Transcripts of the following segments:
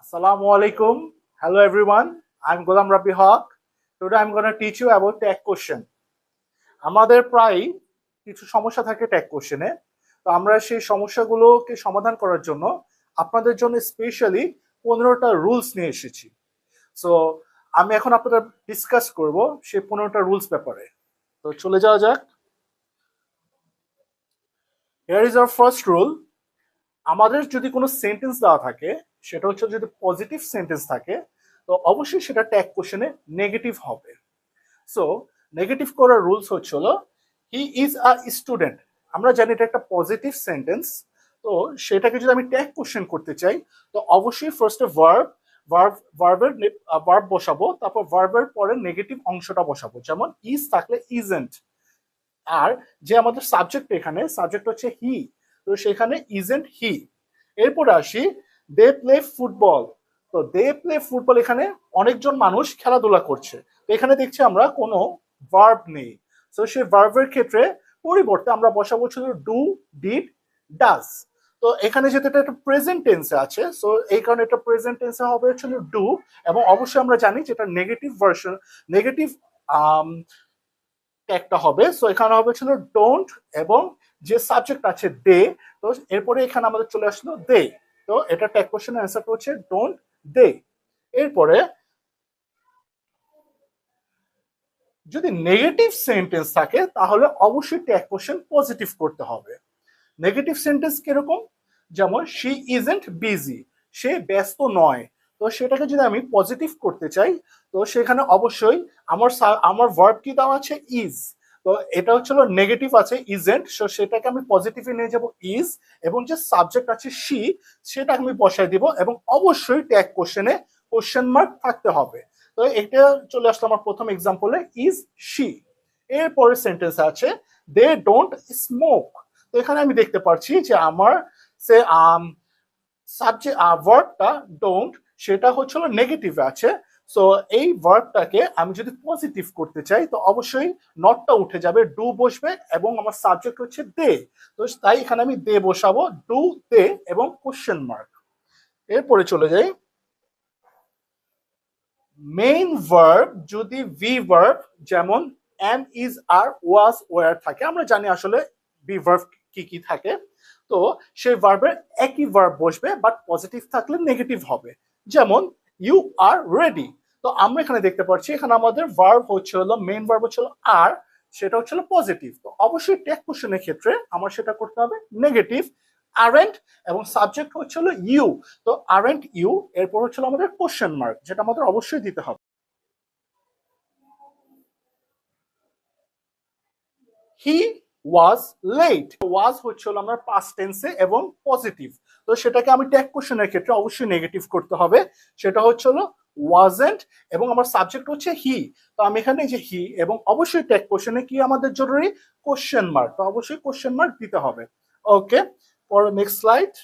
Assalamu alaikum. Hello everyone. I'm Golam Rabbi Haq. Today I'm going to teach you about tag question. আমাদের প্রায় কিছু সমস্যা থাকে tag কোশ্চেনে। তো আমরা সেই সমস্যাগুলোকে সমাধান করার জন্য আপনাদের জন্য স্পেশালি 15টা রুলস নিয়ে এসেছি। সো আমি এখন আপনাদের ডিসকাস করব সেই 15টা রুলস ব্যাপারে। তো চলে যাওয়া যাক। Here is our first rule. আমাদের যদি কোনো সেন্টেন্স দেওয়া থাকে, সেটা হচ্ছে যদি পজিটিভ সেন্টেন্স থাকে, তো অবশ্যই সেটা ট্যাগ কোশ্চেনে নেগেটিভ হবে। সো নেগেটিভ করার রুলস হচ্ছিল হি ইজ আ স্টুডেন্ট। আমরা জানি এটা একটা পজিটিভ সেন্টেন্স, তো সেটাকে যদি আমি ট্যাগ কোশ্চেন করতে চাই, তো অবশ্যই ফার্স্টে ভার্ব বসাবো, তারপর ভার্বের পরে নেগেটিভ অংশটা বসাবো। যেমন ইজ থাকলে ইজেন্ট, আর যে আমাদের সাবজেক্ট, এখানে সাবজেক্ট হচ্ছে হি, তো সেখানে ইজেন্ট হি। এরপরে আসি দে প্লে ফুটবল। তো দে প্লে ফুটবল, এখানে অনেকজন মানুষ খেলাধুলা করছে, তো এখানে দেখছি আমরা কোনো ভার্ব নেই। তো সেই ভার্বের ক্ষেত্রে পরিবর্তে আমরা বসাবো ছিল ডু, ডিড, ডাজ। তো এখানে যেহেতু এটা একটা প্রেজেন্ট টেন্সে আছে, সো এই কারণে এটা প্রেজেন্ট টেন্সে হবে ছিল ডু, এবং অবশ্যই আমরা জানি যেটা নেগেটিভ ভার্সন, নেগেটিভ একটা হবে। সো এখানে হবে ছিল ডোন্ট, এবং যে সাবজেক্ট আছে দে, তো এরপরে এখানে আমাদের চলে আসলো দে। তো এটা ট্যাগ কোশ্চেনের অ্যান্সারটা হচ্ছে ডোন্ট দে। এরপরে যদি নেগেটিভ সেন্টেন্স থাকে, তাহলে অবশ্যই ট্যাগ কোশ্চেন পজিটিভ করতে হবে। নেগেটিভ সেন্টেন্স কিরকম? যেমন শি ইজন্ট বিজি, সে ব্যস্ত নয়। তো সেটাকে যদি আমি পজিটিভ করতে চাই, তো সেখানে অবশ্যই আমার ভার্ব কি দেওয়া আছে? ইজ। তো এটা হচ্ছিল নেগেটিভ আছে ইজেন্ট, সো সেটাকে আমি পজিটিভে নিয়ে যাব ইজ, এবং যে সাবজেক্ট আছে শি, সেটা আমি বসাই দিব, এবং অবশ্যই ট্যাগ কোশ্চেনে কোশ্চেন মার্ক থাকতে হবে। তো এটা চলে আসলো আমার প্রথম এক্সাম্পলে, ইজ শি। এরপরের সেন্টেন্স আছে দে ডোন্ট স্মোক। তো এখানে আমি দেখতে পাচ্ছি যে আমার সে সাবজেক্ট ভার্বটা ডোন্ট, সেটা হচ্ছিল নেগেটিভে আছে। সো এই ভার্বটাকে আমি যদি পজিটিভ করতে চাই, তো অবশ্যই নটটা উঠে যাবে, ডু বসবে, এবং আমার সাবজেক্ট হচ্ছে দে। তো তাই এখানে আমি দে বসাবো, ডু দে, এবং কোশ্চেন মার্ক। এরপরে চলে যাই, মেইন ভার্ব যদি ভি ভার্ব, যেমন am, is, are, was, were থাকে, আমরা জানি আসলে ভি ভার্ব কি কি থাকে। তো সেই ভার্বের একই ভার্ব বসবে, বাট পজিটিভ থাকলে নেগেটিভ হবে। যেমন ইউ আর রেডি। তো আমরা এখানে দেখতে পাচ্ছি এখানে আমাদের ভার্ব হচ্ছে হলো, মেইন ভার্ব হচ্ছে আর, সেটা হচ্ছে পজিটিভ। তো অবশ্যই ট্যাগ কোশ্চেনের ক্ষেত্রে আমার সেটা করতে হবে নেগেটিভ, আরেন্ট, এবং সাবজেক্ট হচ্ছে হলো ইউ। তো আরেন্ট ইউ, এরপর হচ্ছে আমাদের কোশ্চেন মার্ক, যেটা আমাদের অবশ্যই দিতে হবে। হি ওয়াজ লেট। ওয়াজ হচ্ছে হলো আমার পাস্ট টেন্সে এবং পজিটিভ। তো সেটাকে আমি ট্যাগ কোশ্চেনের ক্ষেত্রে অবশ্যই নেগেটিভ করতে হবে, সেটা হচ্ছে হলো ওয়াজেন্ট, এবং আমার সাবজেক্ট হচ্ছে হি। তো আমি এখানে যে হি, এবং অবশ্যই ট্যাগ কোশ্চেনে কি আমাদের জরুরি? Question mark. তো অবশ্যই কোশ্চেন মার্ক দিতে হবে। ওকে, পর নেক্সট স্লাইড।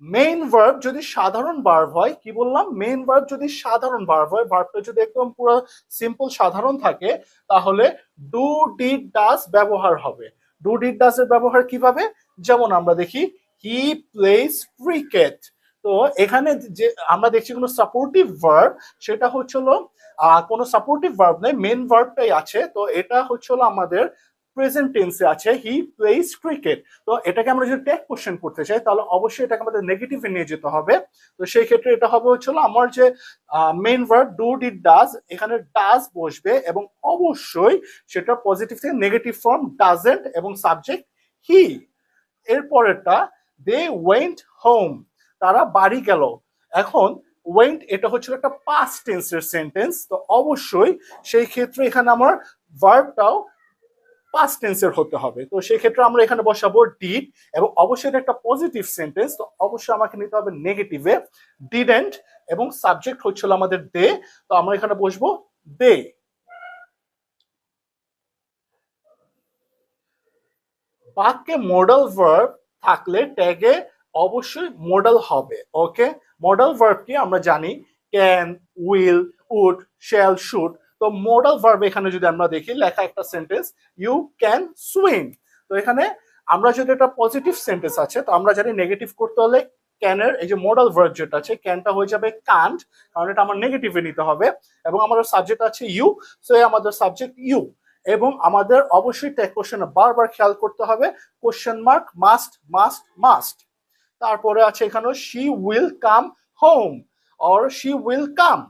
মেইন ভার্ব যদি সাধারণ ভার্ব হয়, কি বললাম? মেইন ভার্ব যদি সাধারণ ভার্ব হয়, ভার্বটা যদি একদম পুরো সিম্পল সাধারণ থাকে, তাহলে ডু, ডিড, ডাজ ব্যবহার হবে। ডু, ডিড, ডাজ এর ব্যবহার কিভাবে? যেমন আমরা দেখি হি প্লেস ক্রিকেট। তো এখানে যে আমরা দেখছি কোনো সাপোর্টিভ ভার্ব, সেটা হচ্ছিল কোনো সাপোর্টিভ ভার্ব নেই, মেইন ভার্বটাই আছে। তো এটা হচ্ছিল আমাদের প্রেজেন্ট টেন্সে আছে, হি প্লেস ক্রিকেট। তো এটাকে আমরা যদি ট্যাগ কোশ্চেন করতে চাই, তাহলে অবশ্যই এটাকে আমাদের নেগেটিভে নিয়ে যেতে হবে। তো সেই ক্ষেত্রে এটা হবে হচ্ছিল আমার যে main verb do, did, does, এখানে ডাজ বসবে, এবং অবশ্যই সেটা পজিটিভ থেকে নেগেটিভ ফর্ম ডাজেন্ট, এবং সাবজেক্ট হি। এরপরেরটা দে ওয়েন্ট হোম, তারা বাড়ি গেল। এখন ওয়েন্ট, এটা হচ্ছিল একটা পাস্ট টেন্সের সেন্টেন্স, তো অবশ্যই সেই ক্ষেত্রে এখানে আমার ভার্বটাও পাস্ট টেন্সের হতে হবে। তো সেই ক্ষেত্রে আমরা এখানে বসাবো ডিড, এবং অবশ্যই এটা একটা পজিটিভ সেন্টেন্স, তো অবশ্যই আমাকে নিতে হবে নেগেটিভে, ডিডেন্ট, এবং সাবজেক্ট হচ্ছিল আমাদের দে। তো আমরা এখানে বসবো দে। বাক্যে মডাল ভার্ব থাকলে ট্যাগে অবশ্যই মডাল হবে। ওকে, মডাল ভার্ব কি আমরা জানি? Can, will, would, shall, should. তো মডাল ভার্ব এখানে যদি আমরা দেখি, লেখা একটা সেন্টেন্স, ইউ ক্যান সুইম। তো এখানে আমরা যদি একটা পজিটিভ সেন্টেন্স আছে, তো আমরা জানি নেগেটিভ করতে হলে ক্যানের এই যে মডাল ভার্ব যেটা আছে ক্যানটা হয়ে যাবে কান্ট, কারণ এটা আমার নেগেটিভে নিতে হবে, এবং আমাদের সাবজেক্ট আছে ইউ, সো আমাদের সাবজেক্ট ইউ, এবং আমাদের অবশ্যই ট্যাগ কোশ্চেন বারবার খেয়াল করতে হবে question mark must must must. তারপরে আছে এখানে she will come home or she will come.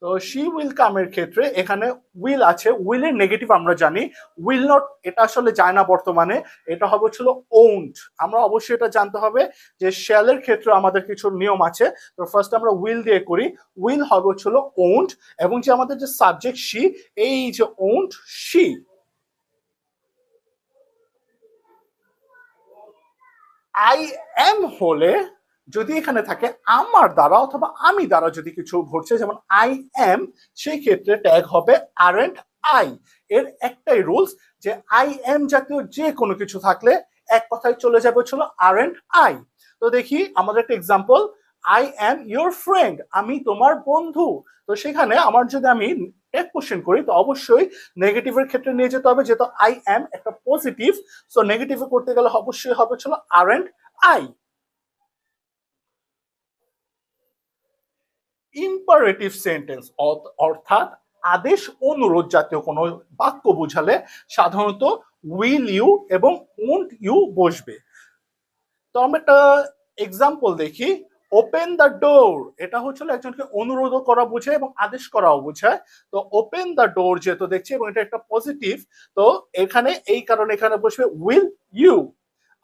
তো শি উইল কামের ক্ষেত্রে এখানে উইল আছে, উইলের নেগেটিভ আমরা জানি, উইল নট এটা আসলে যায় না বর্তমানে, এটা হবে ছিল ওন্ট। আমরা অবশ্যই এটা জানতে হবে যে শ্যালের ক্ষেত্রে আমাদের কিছু নিয়ম আছে। তো ফার্স্ট আমরা উইল দিয়ে করি, উইল হবে ছিল ওন্ট, এবং যে আমাদের যে সাবজেক্ট শি, এই যে ওন্ট শি। আই এম হলে যদি এখানে থাকে আমার দ্বারা অথবা আমি দ্বারা যদি কিছু ঘটছে, যেমন আই এম, সেই ক্ষেত্রে ট্যাগ হবে আরএন্ট আই। এর একটাই রুলস যে আই এম জাতীয় যে কোনো কিছু থাকলে এক কথায় চলে যাবে হচ্ছিল আরএন্ট আই। তো দেখি আমাদের একটা example, I am your friend, আমি তোমার বন্ধু। তো সেখানে আমার যদি আমি ট্যাগ কোশ্চেন করি তো অবশ্যই নেগেটিভের ক্ষেত্রে নিয়ে যেতে হবে, যেহেতু আই এম একটা পজিটিভ, সো নেগেটিভে করতে গেলে অবশ্যই হবে ছিল আরএন্ট আই। ইম্পারেটিভ সেন্টেন্স অর্থাৎ আদেশ অনুরোধ জাতীয় কোনো বাক্য বোঝালে সাধারণত উইল ইউ এবং ওন্ট ইউ বসবে। তো আমরা একটা এক্সাম্পল দেখি, ওপেন দ্য ডোর, এটা হচ্ছিল একজনকে অনুরোধ করা বোঝায় এবং আদেশ করাও বোঝায়। তো ওপেন দ্য ডোর যেহেতু দেখছি এবং এটা একটা পজিটিভ, তো এখানে এই কারণে এখানে বসবে উইল ইউ।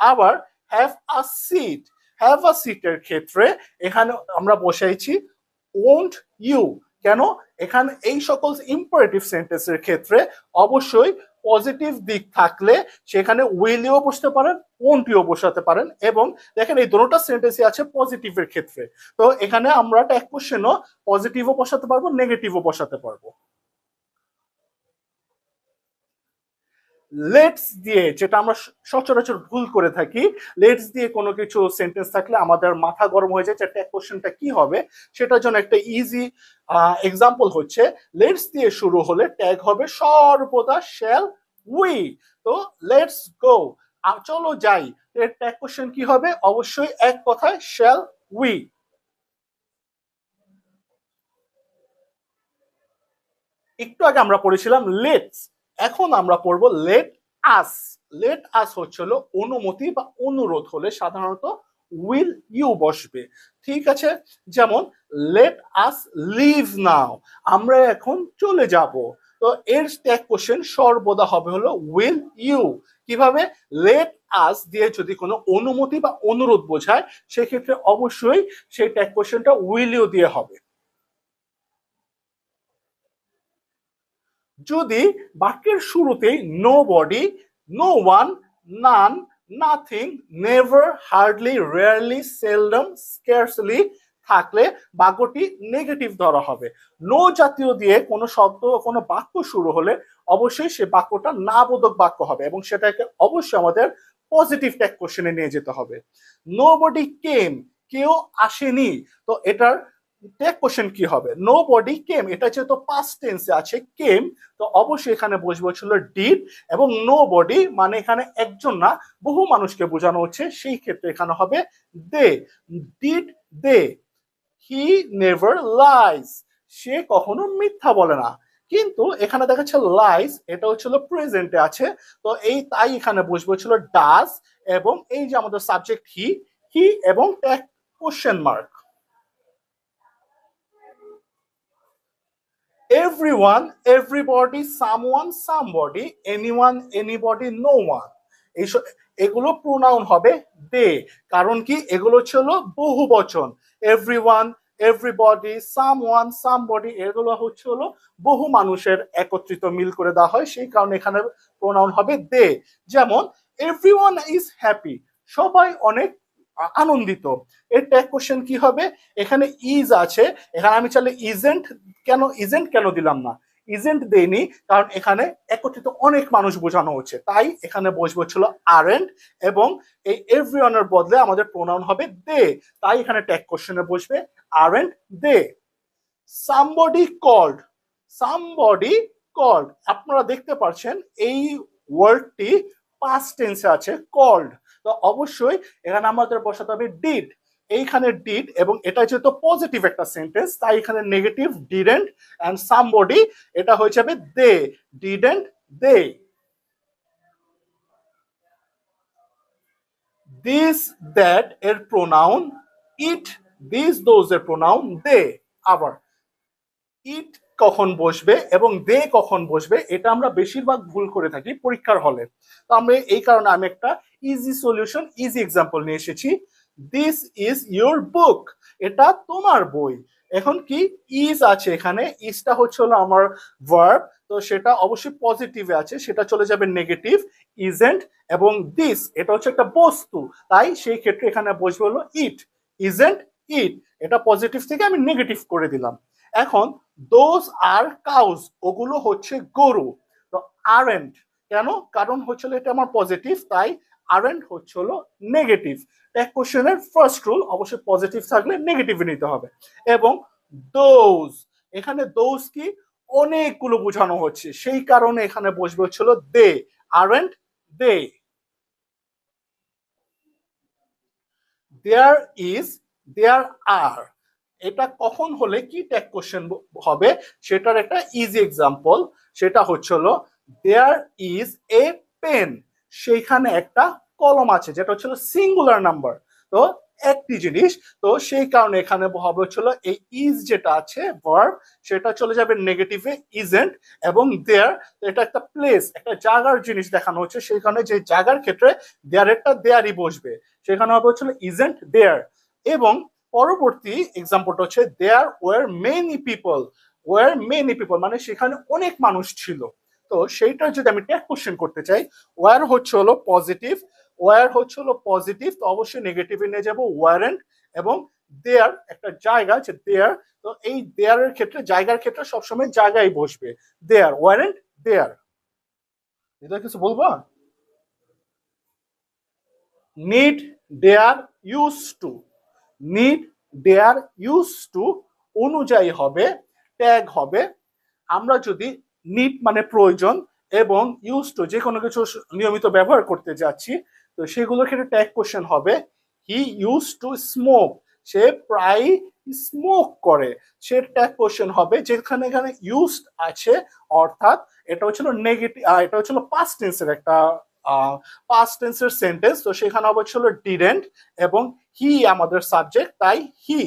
আবার have a seat, have a সিটের ক্ষেত্রে এখানে আমরা বসাইছি ওন্ট ইউ। কেন? এখানে এই সকল ইম্পারেটিভ সেন্টেন্সের ক্ষেত্রে অবশ্যই পজিটিভ দিক থাকলে সেখানে উইল ইউ বসতে পারেন, ওন্ট ইউ বসাতে পারেন, এবং দেখেন এই দুটোটা সেন্টেন্সই আছে পজিটিভের ক্ষেত্রে। তো এখানে আমরা ট্যাগ কোশ্চেনও পজিটিভও বসাতে পারবো, নেগেটিভও বসাতে পারবো। লেটস দিয়ে, যেটা আমরা সচরাচর ভুল করে থাকি, লেটস দিয়ে কোনো কিছু সেন্টেন্স থাকলে আমাদের মাথা গরম হয়ে যায় যে ট্যাগ কোশ্চেনটা কি হবে। সেটার জন্য একটা ইজি এক্সাম্পল হচ্ছে, লেটস দিয়ে শুরু হলে ট্যাগ হবে সর্বদা শ্যাল উই। তো লেটস গো, চলো যাই, এর ট্যাগ কোশ্চেন কি হবে? অবশ্যই এক কথায় শ্যাল উই। একটু আগে আমরা পড়েছিলাম লেটস, এখন আমরা পড়বো লেট আস। লেট আস হচ্ছিল অনুমতি বা অনুরোধ হলে সাধারণত উইল ইউ বসবে, ঠিক আছে? যেমন লেট আস লিভ নাও, আমরা এখন চলে যাব। তো এর ট্যাগ কোশ্চেন সর্বদা হবে হলো উইল ইউ। কিভাবে? লেট আস দিয়ে যদি কোনো অনুমতি বা অনুরোধ বোঝায় সেক্ষেত্রে অবশ্যই সেই ট্যাগ কোশ্চেনটা উইল ইউ দিয়ে হবে। যদি বাক্যের শুরুতেই nobody, no one, none, nothing, never, hardly, rarely, seldom, scarcely থাকলে বাক্যটি নেগেটিভ ধরা হবে। নো জাতীয় দিয়ে কোনো শব্দ কোনো বাক্য শুরু হলে অবশ্যই সে বাক্যটা না বোধক বাক্য হবে এবং সেটাকে অবশ্যই আমাদের পজিটিভ ট্যাগ কোশ্চেনে নিয়ে যেতে হবে। নো বডি কেম, কেউ আসেনি, তো এটার ট্যাগ কোশ্চেন কি হবে? নো বডি কেম, এটা যেহেতু পাস্ট টেন্সে আছে কেম, তো অবশ্যই এখানে বসবে ছিল ডিড, এবং নো বডি মানে এখানে একজন না বহু মানুষকে বোঝানো হচ্ছে, সেই ক্ষেত্রে এখানে হবে they. Did they, he never lies, সে কখনো মিথ্যা বলে না। কিন্তু এখানে দেখা যাচ্ছে লাইস, এটা হচ্ছিল প্রেজেন্টে আছে, তো এই তাই এখানে বসবে ছিল ডাজ, এবং এই যে আমাদের সাবজেক্ট হি, হি এবং tag question mark. everyone, everybody, someone, somebody, anyone, anybody, no one, এইসব এগুলো প্রোনাউন হবে দে। কারণ কি? এগুলো ছিল বহু বচন। এভরিওয়ান, এভরিবডি, সামওয়ান, সামবডি, এগুলো হচ্ছে হলো বহু মানুষের একত্রিত মিল করে দেওয়া হয়, সেই কারণে এখানে প্রোনাউন হবে দে। যেমন এভরিওয়ান ইজ হ্যাপি, সবাই অনেক আনন্দিত। এর ট্যাগ কোশ্চেন কি হবে? এখানে ইজ আছে, এখানে আমি চাইলে ইজেন্ট, কেন ইজেন্ট কেন দিলাম না? ইজেন্ট দেইনি কারণ এখানে একত্রিত অনেক মানুষ বোঝানো হচ্ছে, তাই এখানে বসবে ছিল আরেন্ট, এবং এই এভরিওয়ানের বদলে আমাদের প্রোনাউন হবে দে, তাই এখানে ট্যাগ কোশ্চেনে বসবে aren't they. Somebody called, somebody called, আপনারা দেখতে পাচ্ছেন এই ওয়ার্ডটি পাস্ট টেন্সে আছে কল্ড, তো অবশ্যই এখানে আমাদের বসাতে হবে ডিড। এইখানে ডিড এবং এটা যেহেতু পজিটিভ একটা সেন্টেন্স তাই এখানে নেগেটিভ ডিডেন্ট অ্যান্ড সামবডি, এটা হয়ে যাবে দে, ডিডেন্ট দে। দিস দ্যাট এর প্রোনাউন ইট, দিস দোজ এর প্রোনাউন দে। আবার ইট কখন বসবে এবং দে কখন বসবে এটা আমরা বেশিরভাগ ভুল করে থাকি পরীক্ষার হলে। তো আমরা এই কারণে আমি একটা ইজি সলিউশন, ইজি এক্সাম্পল নিয়ে এসেছি। দিস ইজ ইউর বুক, এটা তোমার বই। এখন কি ইজ আছে এখানে, ইজটা হচ্ছে হলো আমার ভার্ব, তো সেটা অবশ্যই পজিটিভে আছে, সেটা চলে যাবে নেগেটিভ ইজেন্ট। এবং দিস এটা হচ্ছে একটা বস্তু, তাই সেই ক্ষেত্রে এখানে বসবে হলো ইট, ইজেন্ট ইট। এটা পজিটিভ থেকে আমি নেগেটিভ করে দিলাম। এখন দোজ আর কাউজ, ওগুলো হচ্ছে গরু। তো আরেন্ট কেন, কারণ হচ্ছে এটা আমার পজিটিভ, তাই আরেন্ট হচ্ছে হলো নেগেটিভ। এক কোশ্চেনের ফার্স্ট রুল অবশ্যই পজিটিভ থাকলে নেগেটিভ নিতে হবে। এবং দোজ, এখানে দোজ কি অনেকগুলো বোঝানো হচ্ছে, সেই কারণে এখানে বসবে হচ্ছিল দে, আরেন্ট দে। দেয়ার ইজ, দেয়ার আর, এটা কখন হলে কি ট্যাগ কোশ্চেন হবে সেটার একটা ইজি এক্সাম্পল, সেটা হচ্ছিল দেয়ার ইজ এ পেন, সেইখানে একটা কলম আছে, যেটা হচ্ছিল সিঙ্গুলার নাম্বার, তো একটি জিনিস। তো সেই কারণে এখানে হবে হচ্ছিল এই ইজ যেটা আছে ভার্ব, সেটা চলে যাবে নেগেটিভে ইজেন্ট। এবং দেয়ার, এটা একটা প্লেস, একটা জায়গার জিনিস দেখানো হচ্ছে, সেখানে যে জায়গার ক্ষেত্রে দেয়ারেরটা দেয়ারই বসবে, সেখানে হবে হচ্ছিল ইজেন্ট দেয়ার। এবং পরবর্তী এক্সাম্পলটা হচ্ছে there were many people, were many people মানে সেখানে অনেক মানুষ ছিল। তো সেইটা যদি আমি ট্যাগ কোশ্চেন করতে চাই, ওয়ার হচ্ছে হলো পজিটিভ, ওয়ার হচ্ছে হলো পজিটিভ, তো অবশ্যই নেগেটিভে নিয়ে যাবো ওয়ারেন্ট। এবং দেয়ার একটা জায়গা, যে দেয়ার, তো এই দেয়ারের ক্ষেত্রে জায়গার ক্ষেত্রে সবসময় জায়গায় বসবে, দেয়ার ওয়ারেন্ট দেয়ার। এটা কিছু বলবো, need dare use to, need dare use to অনুযায়ী হবে, ট্যাগ হবে। আমরা যদি নিড মানে প্রয়োজন এবং ইউজ টু যে কোনো কিছু নিয়মিত ব্যবহার করতে যাচ্ছি, তো সেগুলোর ক্ষেত্রে ট্যাগ কোশ্চেন হবে হি ইউজ টু স্মোক, সে প্রায় স্মোক করে, সে ট্যাগ কোশ্চেন হবে যেখানে এখানে ইউজ আছে, অর্থাৎ এটা হচ্ছিল নেগেটিভ, এটা হচ্ছিল পাস্ট টেন্সের একটা পাস্ট টেন্সের সেন্টেন্স, তো সেখানে হচ্ছিল ডিডেন্ট এবং হি আমাদের সাবজেক্ট, তাই he.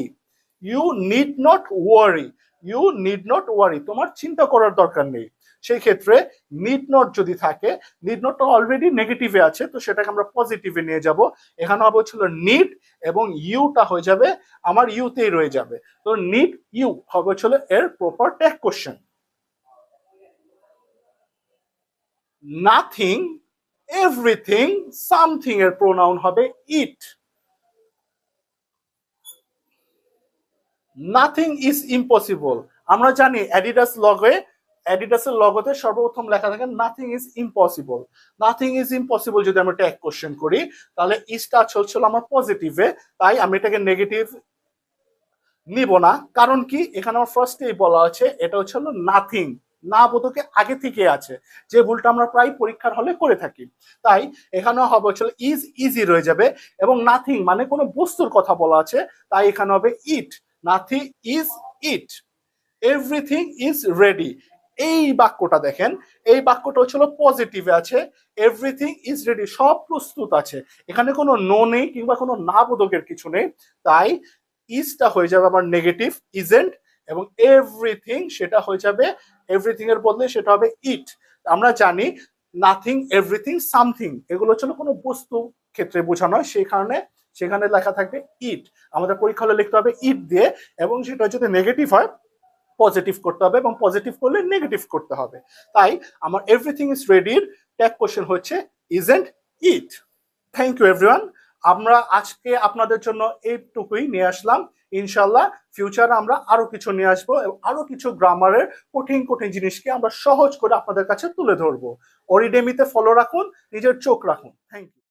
You need not worry, you need not worry, তোমার চিন্তা করার দরকার নেই। সেই ক্ষেত্রে নিড নট যদি থাকে, নিড নট অলরেডি নেগেটিভে আছে, তো সেটাকে আমরা পজিটিভে নিয়ে যাব। এখানে হবে হচ্ছিল নিড এবং ইউটা হয়ে যাবে আমার ইউতেই রয়ে যাবে, তো নিড ইউ হবে হচ্ছিল এর proper tag question. Nothing, everything, something এর প্রোনাউন হবে ইট। নাথিং ইজ ইম্পসিবল, আমরা জানি অ্যাডিডাস লগে, অ্যাডিডাসের লগতে সর্বপ্রথম লেখা থাকে nothing is impossible. Nothing is impossible যদি আমরা ট্যাগ কোশ্চেন করি, তাহলে ইজটা চলছিল আমার পজিটিভে, তাই আমি এটাকে নেগেটিভ নিব না। কারণ কি, এখানে আমার ফার্স্টেই বলা আছে এটা হচ্ছে হলো নাথিং, না বোধকে আগে থেকে আছে, যে ভুলটা আমরা প্রায় পরীক্ষার হলে করে থাকি। তাই এখানে হবে হচ্ছে ইজ, ইজি রয়ে যাবে। এবং নাথিং মানে কোনো বস্তুর কথা বলা আছে, তাই এখানে হবে it, nothing is it. Everything is ready, এই বাক্যটা দেখেন, এই বাক্যটা হচ্ছিল পজিটিভে আছে, এভরিথিং ইজ রেডি, সব প্রস্তুত আছে, এখানে কোনো নো নেই কিংবা কোনো না বোধকের কিছু নেই, তাই ইজটা হয়ে যাবে আমার নেগেটিভ ইজেন্ট। এবং এভরিথিং সেটা হয়ে যাবে, এভরিথিং এর বদলে সেটা হবে ইট। আমরা জানি নাথিং, এভরিথিং, সামথিং এগুলো হচ্ছে কোনো বস্তু ক্ষেত্রে বোঝানো হয়, সেই কারণে সেখানে লেখা থাকবে ইট। আমাদের পরীক্ষা হলে লিখতে হবে ইট দিয়ে, এবং সেটা যদি নেগেটিভ হয় পজিটিভ করতে হবে, এবং পজিটিভ করলে নেগেটিভ করতে হবে। তাই আমার এভরিথিং ইজ রেডির ট্যাগ কোশ্চেন হচ্ছে isn't it. Thank you everyone, আমরা আজকে আপনাদের জন্য এইটুকুই নিয়ে আসলাম। ইনশাল্লাহ ফিউচারে আমরা আরো কিছু নিয়ে আসবো এবং আরো কিছু গ্রামারের কঠিন কঠিন জিনিসকে আমরা সহজ করে আপনাদের কাছে তুলে ধরবো। অরিডেমিতে ফলো রাখুন, নিজের চোখ রাখুন। Thank you.